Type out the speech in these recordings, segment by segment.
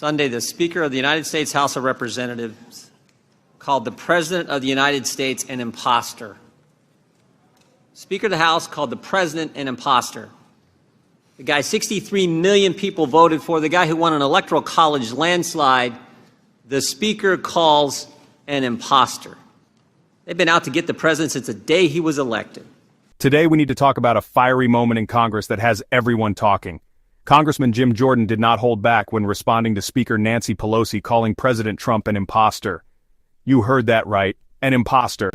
Sunday, the Speaker of the United States House of Representatives called the President of the United States an imposter. Speaker of the House called the President an imposter. The guy 63 million people voted for, the guy who won an electoral college landslide, the Speaker calls an imposter. They've been out to get the President since the day he was elected. Today we need to talk about a fiery moment in Congress that has everyone talking. Congressman Jim Jordan did not hold back when responding to Speaker Nancy Pelosi calling President Trump an imposter. You heard that right, an imposter.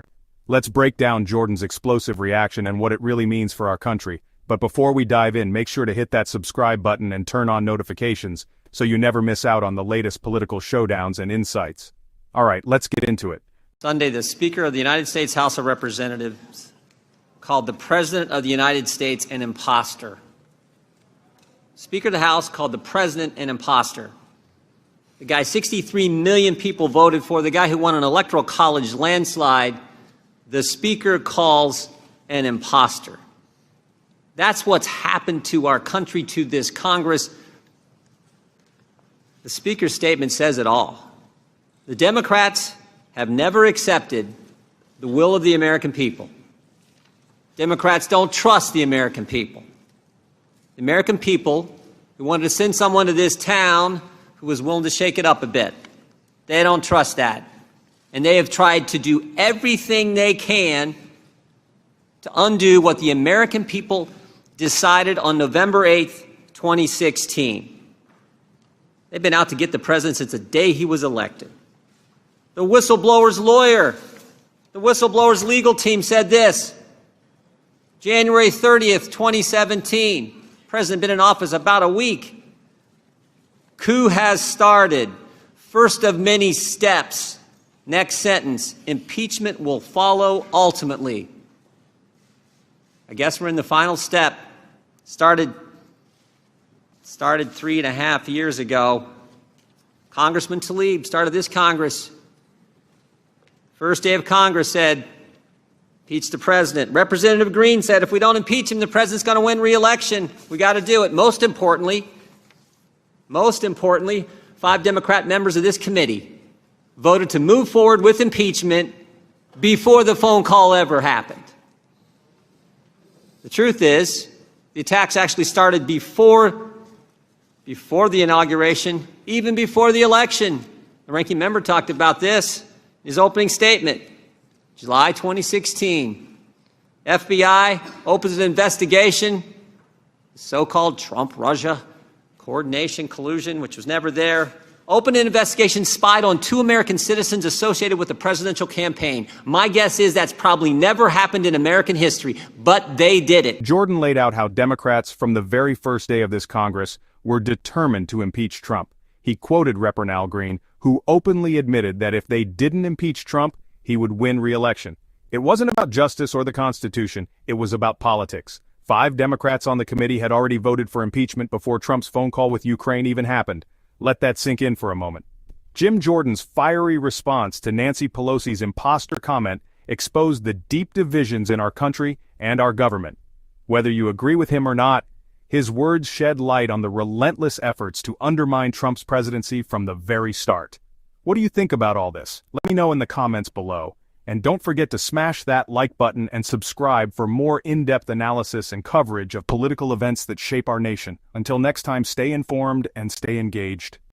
Let's break down Jordan's explosive reaction and what it really means for our country. But before we dive in, make sure to hit that subscribe button and turn on notifications so you never miss out on the latest political showdowns and insights. All right, let's get into it. Sunday, the Speaker of the United States House of Representatives called the President of the United States an imposter. Speaker of the House called the President an imposter. The guy 63 million people voted for, the guy who won an electoral college landslide, the Speaker calls an imposter. That's what's happened to our country, to this Congress. The Speaker's statement says it all. The Democrats have never accepted the will of the American people. Democrats don't trust the American people. The American people who wanted to send someone to this town who was willing to shake it up a bit. They don't trust that. And they have tried to do everything they can to undo what the American people decided on November 8th, 2016. They've been out to get the President since the day he was elected. The whistleblower's lawyer, the whistleblower's legal team said this, January 30th, 2017. President been in office about a week. Coup has started. First of many steps. Next sentence. Impeachment will follow ultimately. I guess we're in the final step. Started 3.5 years ago. Congressman Tlaib started this Congress. First day of Congress said, impeach the president. Representative Green said, if we don't impeach him, the president's going to win re-election. We got to do it. Most importantly, 5 Democrat members of this committee voted to move forward with impeachment before the phone call ever happened. The truth is, the attacks actually started before the inauguration, even before the election. The ranking member talked about this in his opening statement. July 2016, FBI opens an investigation, so-called Trump-Russia coordination, collusion, which was never there. Opened an investigation, spied on 2 American citizens associated with the presidential campaign. My guess is that's probably never happened in American history, but they did it. Jordan laid out how Democrats from the very first day of this Congress were determined to impeach Trump. He quoted Representative Green, who openly admitted that if they didn't impeach Trump, he would win re-election. It wasn't about justice or the Constitution, it was about politics. 5 Democrats on the committee had already voted for impeachment before Trump's phone call with Ukraine even happened. Let that sink in for a moment. Jim Jordan's fiery response to Nancy Pelosi's imposter comment exposed the deep divisions in our country and our government. Whether you agree with him or not, his words shed light on the relentless efforts to undermine Trump's presidency from the very start. What do you think about all this? Let me know in the comments below. And don't forget to smash that like button and subscribe for more in-depth analysis and coverage of political events that shape our nation. Until next time, stay informed and stay engaged.